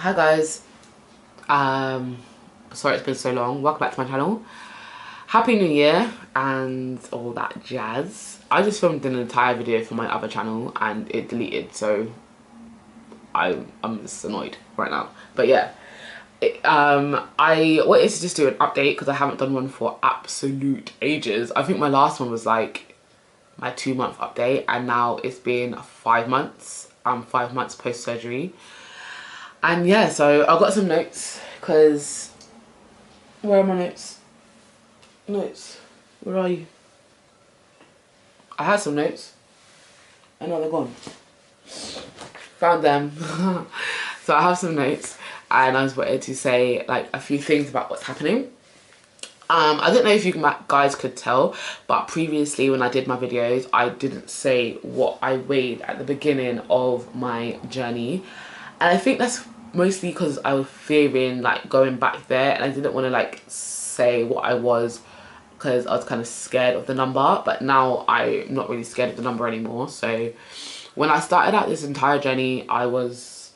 Hi guys, sorry it's been so long. Welcome back to my channel. Happy New Year and all that jazz. I just filmed an entire video for my other channel and it deleted, so I'm just annoyed right now. But yeah, I wanted to just do an update because I haven't done one for absolute ages. I think my last one was like my 2-month update, and now it's been 5 months. 5 months post surgery. And yeah, so I've got some notes because where are my notes? Notes, where are you? I had some notes. I know they're gone. Found them. So I have some notes and I just wanted to say like a few things about what's happening. I don't know if you guys could tell, but previously when I did my videos, I didn't say what I weighed at the beginning of my journey. And I think that's mostly because I was fearing like going back there, and I didn't want to like say what I was because I was kind of scared of the number. But now I'm not really scared of the number anymore. So when I started out this entire journey, I was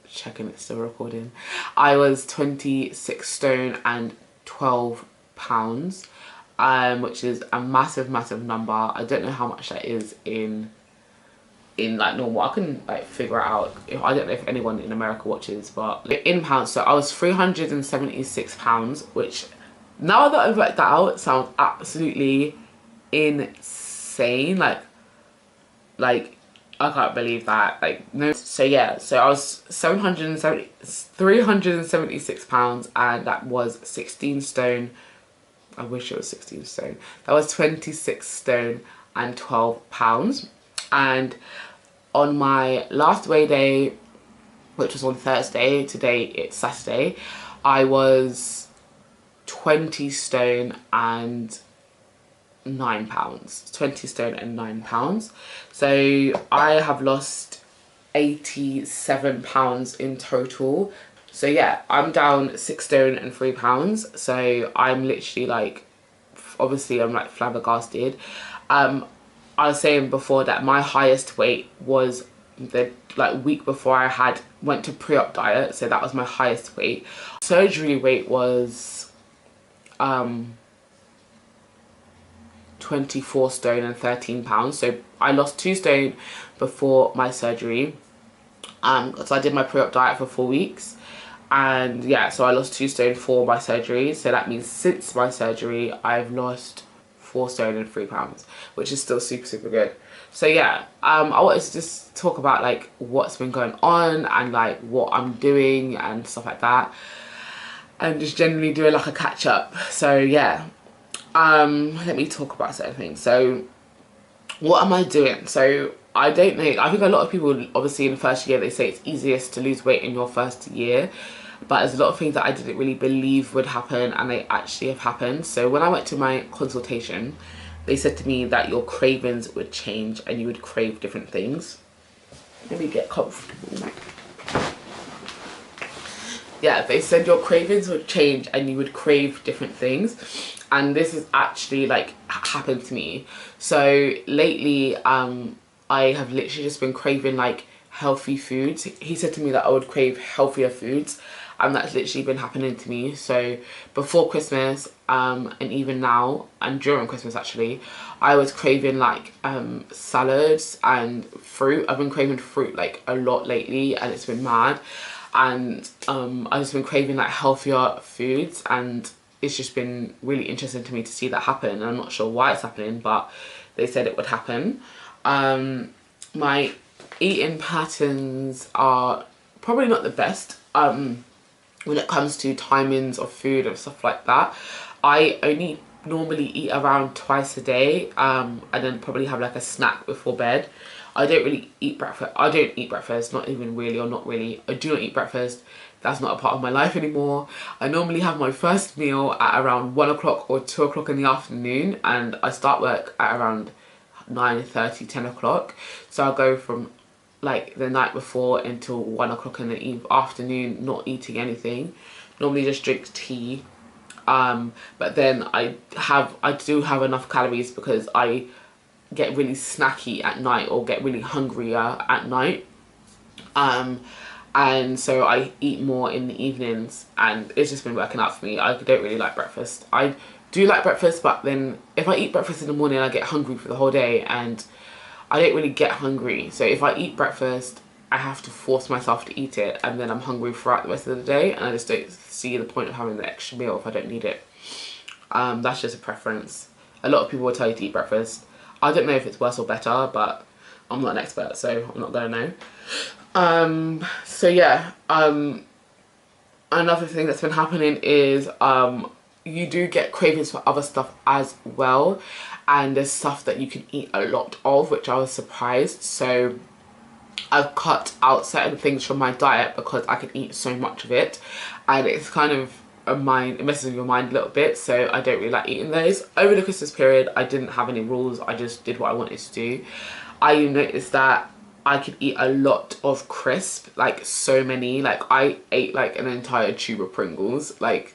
checking it's still recording. I was 26 stone and 12 pounds, which is a massive number. I don't know how much that is in like normal. I can like figure it out. I don't know if anyone in America watches, but in pounds, so I was 376 pounds, which now that I've worked that out sounds absolutely insane. Like I can't believe that. Like no. So yeah, so I was 376 pounds, and that was 16 stone. I wish it was 16 stone. That was 26 stone and 12 pounds. And on my last weigh day, which was on Thursday, today it's Saturday, I was 20 stone and 9 pounds. 20 stone and 9 pounds. So I have lost 87 pounds in total. So yeah, I'm down 6 stone and 3 pounds. So I'm literally like, obviously I'm like flabbergasted. I was saying before that my highest weight was the like week before I went to pre-op diet, so that was my highest weight. Surgery weight was 24 stone and 13 pounds. So I lost 2 stone before my surgery. So I did my pre-op diet for 4 weeks, and yeah, so I lost 2 stone for my surgery. So that means since my surgery I've lost 4 stone and 3 pounds, which is still super good. So yeah, I wanted to just talk about like what's been going on and like what I'm doing and stuff like that, and just generally doing like a catch up. So yeah, let me talk about certain things. So what am I doing? So I don't know, I think a lot of people, obviously in the first year, they say it's easiest to lose weight in your first year, but there's a lot of things that I didn't really believe would happen, and they actually have happened. So when I went to my consultation, they said to me that your cravings would change and you would crave different things. Let me get comfortable. Yeah, they said your cravings would change and you would crave different things, and this has actually like happened to me. So lately I have literally just been craving like healthy foods. He said to me that I would crave healthier foods, and that's literally been happening to me. So before Christmas and even now and during Christmas actually, I was craving like salads and fruit. I've been craving fruit like a lot lately, and it's been mad. And I've just been craving like healthier foods, and it's just been really interesting to me to see that happen. And I'm not sure why it's happening, but they said it would happen. My eating patterns are probably not the best when it comes to timings of food and stuff like that. I only normally eat around twice a day, and then probably have like a snack before bed. I don't really eat breakfast. I don't eat breakfast, not even really, or not really. I do not eat breakfast. That's not a part of my life anymore. I normally have my first meal at around 1 o'clock or 2 o'clock in the afternoon, and I start work at around 9:30, 10 o'clock. So I'll go from like the night before until 1 o'clock in the afternoon not eating anything. Normally just drink tea. But then I do have enough calories because I get really snacky at night or get really hungrier at night. and so I eat more in the evenings, and it's just been working out for me. I don't really like breakfast. I do like breakfast, but then if I eat breakfast in the morning, I get hungry for the whole day, and I don't really get hungry. So if I eat breakfast, I have to force myself to eat it, and then I'm hungry throughout the rest of the day, and I just don't see the point of having the extra meal if I don't need it. That's just a preference. A lot of people will tell you to eat breakfast. I don't know if it's worse or better, but I'm not an expert, so I'm not gonna know. So yeah, another thing that's been happening is you do get cravings for other stuff as well, and there's stuff that you can eat a lot of, which I was surprised. So I've cut out certain things from my diet because I can eat so much of it, and it's kind of it messes with your mind a little bit, so I don't really like eating those. Over the Christmas period, I didn't have any rules, I just did what I wanted to do. I noticed that I could eat a lot of crisp, like so many. Like I ate like an entire tube of Pringles. Like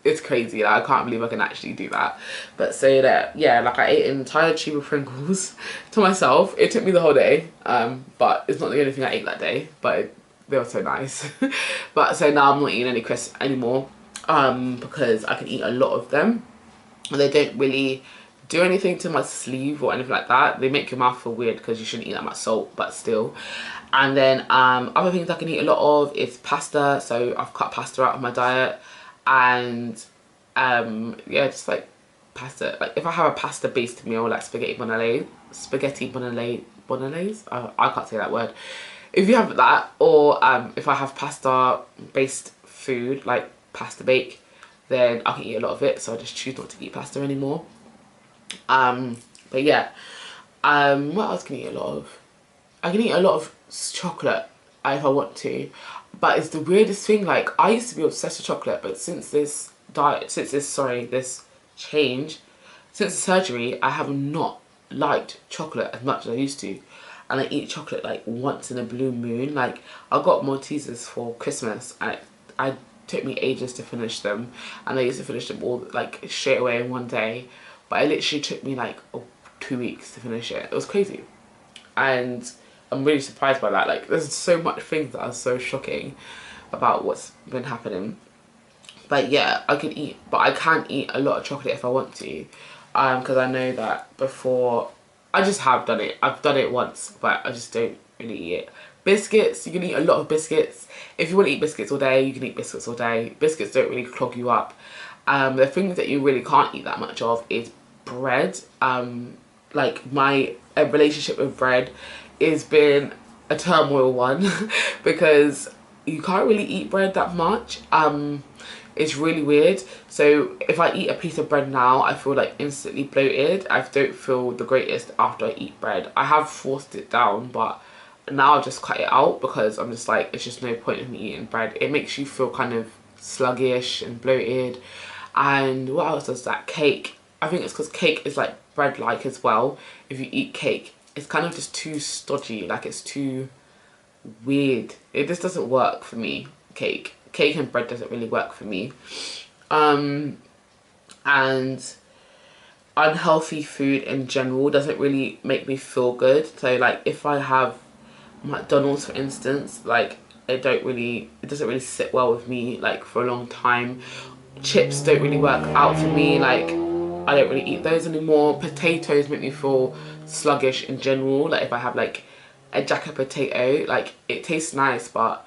it's crazy. Like, I can't believe I can actually do that. But so that, yeah, like I ate an entire tube of Pringles to myself. It took me the whole day, but it's not the only thing I ate that day, but they were so nice. But so now I'm not eating any crisps anymore, because I can eat a lot of them, and they don't really do anything to my sleeve or anything like that. They make your mouth feel weird because you shouldn't eat that much salt, but still. And then other things I can eat a lot of is pasta, so I've cut pasta out of my diet. And yeah, just like pasta. Like if I have a pasta based meal, like spaghetti bolognese, I can't say that word. If you have that, or if I have pasta based food like pasta bake, then I can eat a lot of it. So I just choose not to eat pasta anymore. But yeah, what else can I eat a lot of? I can eat a lot of chocolate if I want to, but it's the weirdest thing. Like I used to be obsessed with chocolate, but since this change, since the surgery, I have not liked chocolate as much as I used to, and I eat chocolate like once in a blue moon. Like I got Maltesers for Christmas, and I took me ages to finish them, and I used to finish them all like straight away in one day, but it literally took me like 2 weeks to finish it. It was crazy, and I'm really surprised by that. Like there's so much things that are so shocking about what's been happening. But yeah, I can eat, but I can eat a lot of chocolate if I want to, because I know that before, I just have done it. I've done it once, but I just don't really eat it. Biscuits, you can eat a lot of biscuits. If you want to eat biscuits all day, you can eat biscuits all day. Biscuits don't really clog you up. The things that you really can't eat that much of is bread. Like my relationship with bread has been a turmoil one because you can't really eat bread that much. It's really weird. So if I eat a piece of bread now, I feel like instantly bloated. I don't feel the greatest after I eat bread. I have forced it down, but now I just cut it out because I'm just like, it's just no point in me eating bread. It makes you feel kind of sluggish and bloated. And what else does that? Cake. I think it's because cake is like bread-like as well. If you eat cake, it's kind of just too stodgy. Like it's too weird. It just doesn't work for me. Cake and bread doesn't really work for me. And unhealthy food in general doesn't really make me feel good. So like if I have McDonald's for instance, like it doesn't really sit well with me like for a long time. Chips don't really work out for me. Like I don't really eat those anymore. Potatoes make me feel sluggish in general. Like if I have like a jacket potato, like it tastes nice, but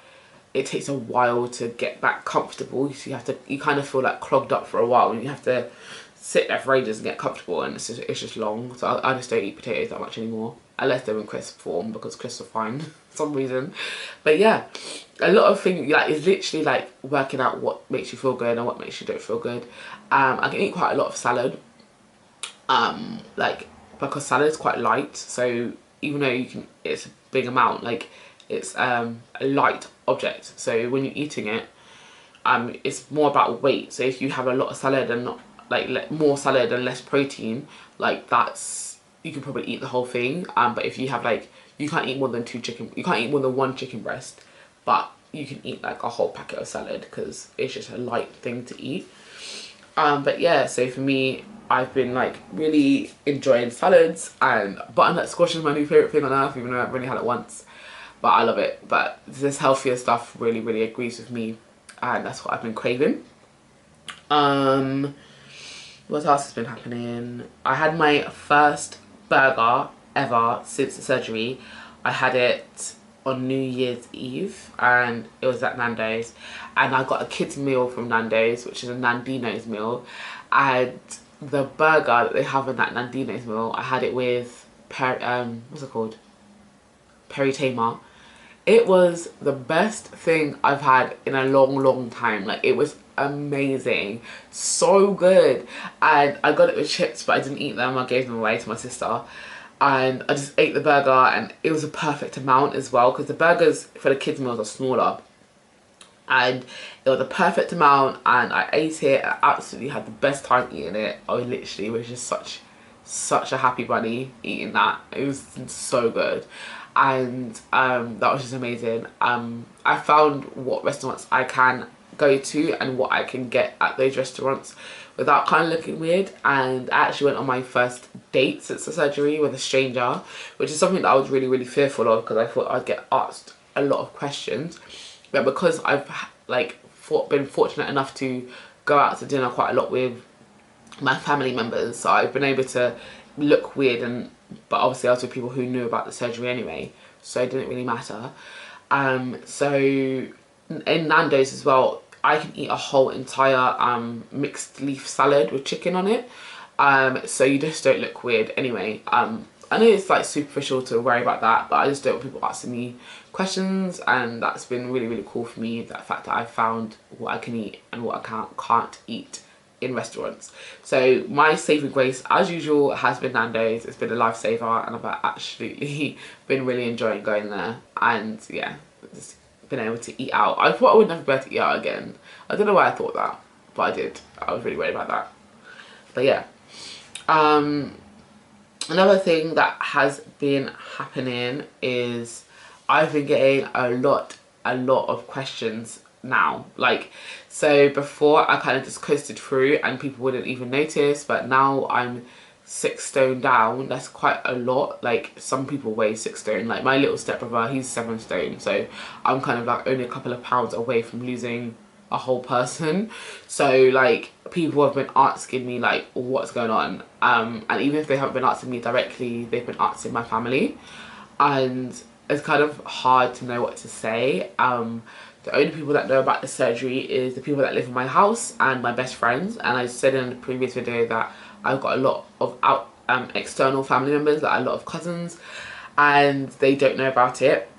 it takes a while to get back comfortable. So you kind of feel like clogged up for a while, and you have to sit there for ages and get comfortable, and it's just long. So I just don't eat potatoes that much anymore, unless they're in crisp form, because crisps are fine for some reason. But yeah, a lot of things, like it's literally like working out what makes you feel good and what makes you don't feel good. I can eat quite a lot of salad, like because salad is quite light, so even though it's a big amount, like it's a light object, so when you're eating it, it's more about weight. So if you have a lot of salad and not like more salad and less protein, like you can probably eat the whole thing. But if you have like, you can't eat more than one chicken breast, but you can eat like a whole packet of salad because it's just a light thing to eat. But yeah, so for me, I've been like really enjoying salads, and butternut squash is my new favourite thing on earth, even though I've only had it once. but I love it. But this healthier stuff really agrees with me, and that's what I've been craving. What else has been happening? I had my first burger ever since the surgery. I had it on New Year's Eve, and it was at Nando's, and I got a kids meal from Nando's, which is a Nandino's meal, and the burger that they have in that Nandino's meal, I had it with what's it called, peri Tamar. It was the best thing I've had in a long time. Like, it was amazing, so good. And I got it with chips, but I didn't eat them. I gave them away to my sister, and I just ate the burger, and it was a perfect amount as well, because the burgers for the kids meals are smaller, and it was a perfect amount, and I ate it. I absolutely had the best time eating it. I literally was just such a happy bunny eating that. It was so good, and that was just amazing. I found what restaurants I can go to and what I can get at those restaurants without kind of looking weird, and I actually went on my first date since the surgery with a stranger, which is something that I was really fearful of, because I thought I'd get asked a lot of questions. But because I've like been fortunate enough to go out to dinner quite a lot with my family members, so I've been able to look weird, but obviously I was with people who knew about the surgery anyway, so it didn't really matter. So in Nando's as well, I can eat a whole entire mixed leaf salad with chicken on it, so you just don't look weird anyway. I know it's like superficial to worry about that, but I just don't want people asking me questions, and that's been really cool for me, that fact that I've found what I can eat and what I can't eat in restaurants. So my saving grace, as usual, has been Nando's. It's been a lifesaver, and I've absolutely been really enjoying going there, and yeah, just been able to eat out. I thought I would never be able to eat out again. I don't know why I thought that, but I did. I was really worried about that. But yeah, another thing that has been happening is I've been getting a lot of questions now. Like, so before I kind of just coasted through and people wouldn't even notice, but now I'm 6 stone down. That's quite a lot. Like, some people weigh 6 stone. Like, my little stepbrother, he's 7 stone, so I'm kind of like only a couple of pounds away from losing a whole person. So like, people have been asking me like what's going on, and even if they haven't been asking me directly, they've been asking my family, and it's kind of hard to know what to say. The only people that know about the surgery is the people that live in my house and my best friends, and I said in the previous video that I've got a lot of external family members, like a lot of cousins, and they don't know about it,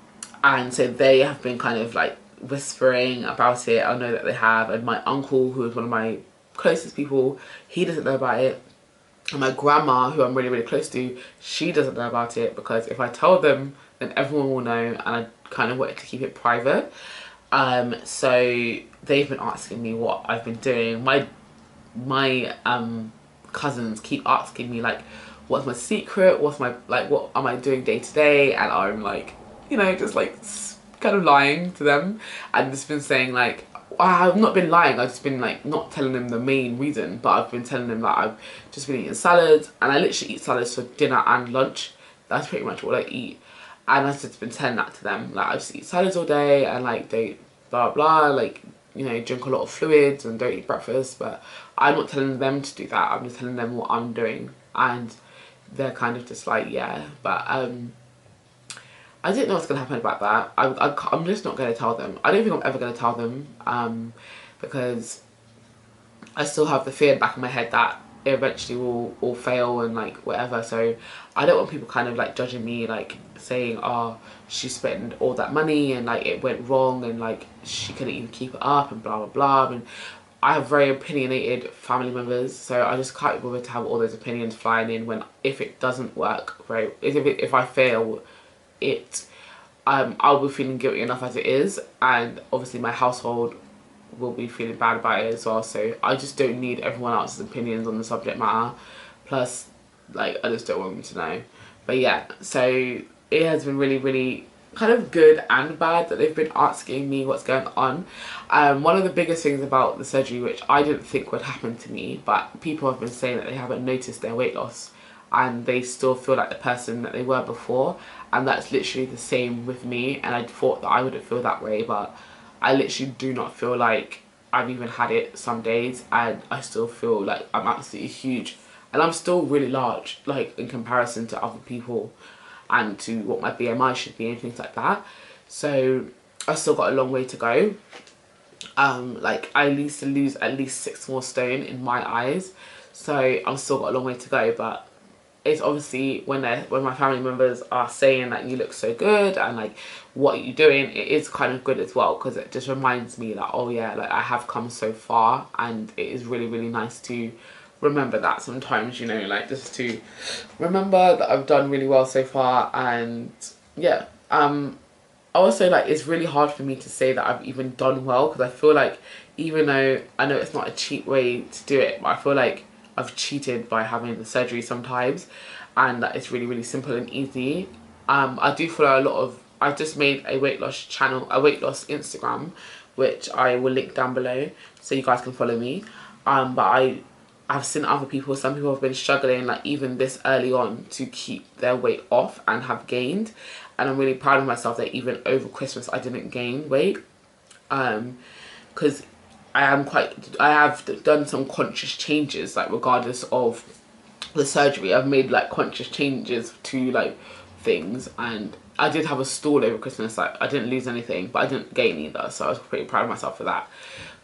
and so they have been kind of like whispering about it. I know that they have, and my uncle, who is one of my closest people, he doesn't know about it, and my grandma, who I'm really close to, she doesn't know about it, because if I tell them, then everyone will know, and I kind of wanted to keep it private. So they've been asking me what I've been doing. My cousins keep asking me like, what's my secret, what's my, like, what am I doing day to day, and I'm like, you know, just like kind of lying to them, and just been saying like, I've not been lying, I've just been like not telling them the main reason, but I've been telling them that I've just been eating salads, and I literally eat salads for dinner and lunch. That's pretty much what I eat, and I've just been telling that to them, like I just eat salads all day, and like they blah blah, like, you know, drink a lot of fluids and don't eat breakfast. But I'm not telling them to do that, I'm just telling them what I'm doing, and they're kind of just like, yeah. But I didn't know what's going to happen about that. I'm just not going to tell them. I don't think I'm ever going to tell them, because I still have the fear in the back of my head that it eventually will all fail and like whatever. So I don't want people kind of like judging me, like saying, oh, she spent all that money and like it went wrong and like she couldn't even keep it up and blah blah blah. And I have very opinionated family members, so I just can't bother to have all those opinions flying in when, if it doesn't work, right, if I fail it, I'll be feeling guilty enough as it is, and obviously my household will be feeling bad about it as well. So I just don't need everyone else's opinions on the subject matter. Plus, like, I just don't want them to know. But yeah, so it has been really kind of good and bad that they've been asking me what's going on. One of the biggest things about the surgery, which I didn't think would happen to me, but people have been saying that they haven't noticed their weight loss and they still feel like the person that they were before, and that's literally the same with me. And I thought that I wouldn't feel that way, but I literally do not feel like I've even had it some days, and I still feel like I'm absolutely huge, and I'm still really large, like in comparison to other people and to what my BMI should be and things like that. So I still got a long way to go. Like I need to lose at least 6 more stone in my eyes, so I've still got a long way to go. But it's obviously when my family members are saying that you look so good and like what are you doing, it is kind of good as well, because it just reminds me that, oh yeah, like I have come so far, and it is really, really nice to remember that sometimes, you know, like just to remember that I've done really well so far. And yeah, also, like, it's really hard for me to say that I've even done well, because I feel like, even though I know it's not a cheap way to do it, but I feel like I've cheated by having the surgery sometimes, and that it's really, really simple and easy. I do follow a lot of, I just made a weight loss channel, a weight loss Instagram, which I will link down below so you guys can follow me. But I've seen other people, some people have been struggling, like even this early on, to keep their weight off and have gained. And I'm really proud of myself that even over Christmas I didn't gain weight. Because I have done some conscious changes, like regardless of the surgery. I've made like conscious changes to like things, and I did have a stall over Christmas. Like I didn't lose anything, but I didn't gain either, so I was pretty proud of myself for that.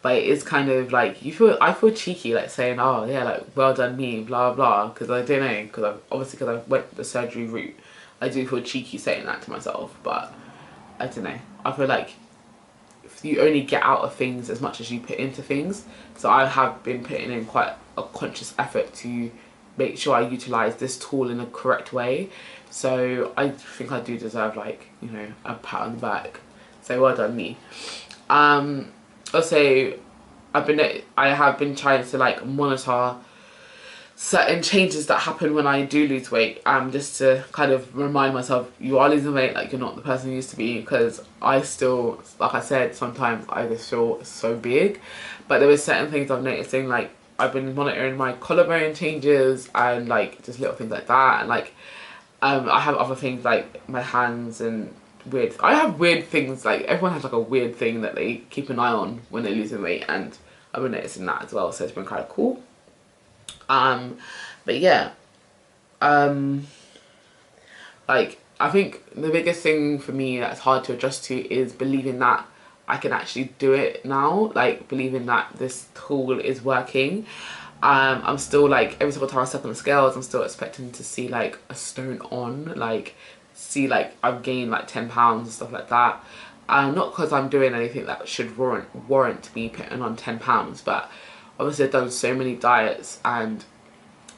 But it is kind of like, I feel cheeky like saying, oh yeah, like well done me, blah blah, because I don't know, because I went the surgery route. I do feel cheeky saying that to myself, but I don't know. I feel like if you only get out of things as much as you put into things. So I have been putting in quite a conscious effort to make sure I utilise this tool in a correct way. So I think I do deserve, like, you know, a pat on the back. So well done me. Also, I have been trying to like monitor certain changes that happen when I do lose weight, just to kind of remind myself, you are losing weight, like you're not the person you used to be. Because I still, like I said, sometimes I just feel so big, but there were certain things I'm noticing, like I've been monitoring my collarbone changes and like just little things like that. And like I have other things like my hands and I have weird things, like everyone has like a weird thing that they keep an eye on when they're losing weight, and I've been noticing that as well, so it's been kind of cool. But yeah, like I think the biggest thing for me that's hard to adjust to is believing that I can actually do it now, like believing that this tool is working. I'm still like, every single time I step on the scales, I'm still expecting to see like a stone on, like see like I've gained like 10 pounds and stuff like that. Not because I'm doing anything that should warrant me putting on 10 pounds, but obviously I've done so many diets, and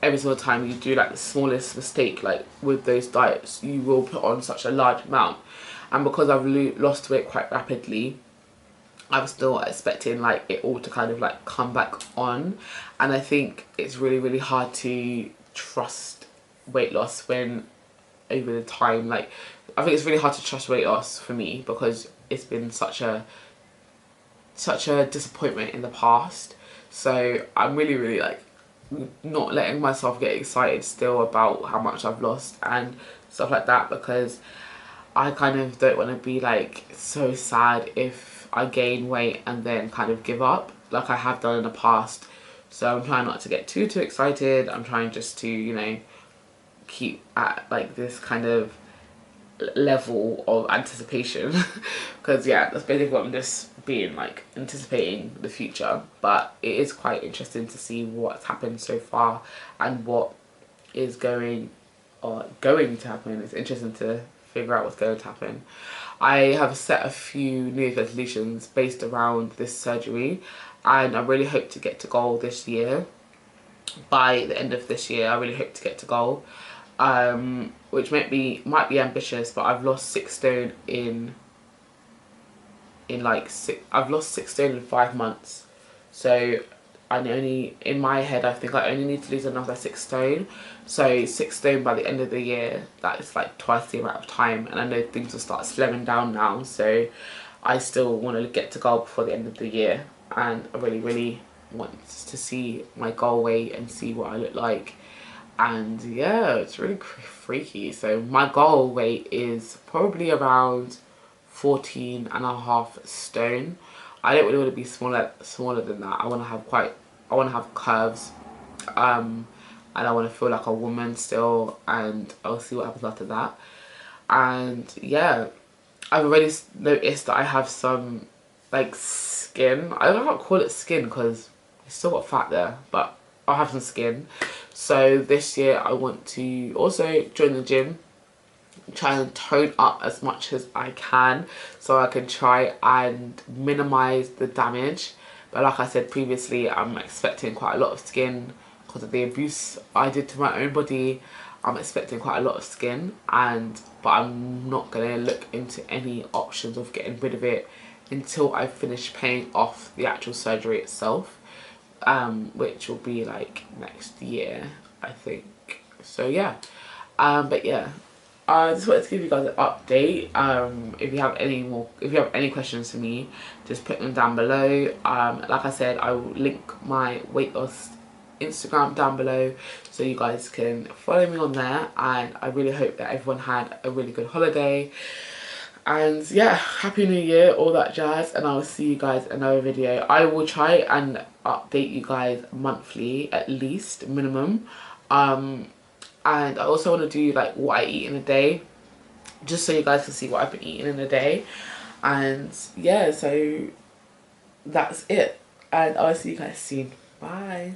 every single time you do like the smallest mistake, like with those diets, you will put on such a large amount. And because I've lost weight quite rapidly, I'm still expecting like it all to kind of like come back on. And I think it's really, really hard to trust weight loss when over the time, like I think it's really hard to trust weight loss for me, because it's been such a disappointment in the past. So I'm really, really like not letting myself get excited still about how much I've lost and stuff like that, because I kind of don't want to be like so sad if I gain weight and then kind of give up like I have done in the past. So I'm trying not to get too excited. I'm trying just to, you know, keep at like this kind of level of anticipation because yeah, that's basically what I'm just being like, anticipating the future. But it is quite interesting to see what's happened so far and what is going to happen. It's interesting to figure out what's going to happen. I have set a few New Year's resolutions based around this surgery, and I really hope to get to goal this year. By the end of this year, I really hope to get to goal, which might be ambitious, but I've lost 6 stone I've lost 6 stone in 5 months. So in my head, I think I only need to lose another 6 stone. So 6 stone by the end of the year, that is like twice the amount of time. And I know things will start slowing down now. So I still want to get to goal before the end of the year. And I really, really want to see my goal weight and see what I look like. and yeah, it's really freaky. So my goal weight is probably around 14.5 stone. I don't really want to be smaller than that. I want to have curves, and I want to feel like a woman still, and I'll see what happens after that. And yeah, I've already noticed that I have some like skin. I don't know how to call it skin because it's still got fat there, but I'll have some skin. So this year I want to also join the gym, try and tone up as much as I can so I can try and minimize the damage. But like I said previously, I'm expecting quite a lot of skin because of the abuse I did to my own body. I'm expecting quite a lot of skin, but I'm not gonna look into any options of getting rid of it until I finish paying off the actual surgery itself, which will be like next year, I think. So yeah, but yeah, I just wanted to give you guys an update. If you have any questions for me, just put them down below. Like I said, I will link my weight loss Instagram down below so you guys can follow me on there, and I really hope that everyone had a really good holiday, and yeah, happy new year, all that jazz, and I will see you guys in another video. I will try and update you guys monthly at least, minimum, and I also want to do like what I eat in a day, just so you guys can see what I've been eating in a day. And yeah, so that's it, and I'll see you guys soon. Bye.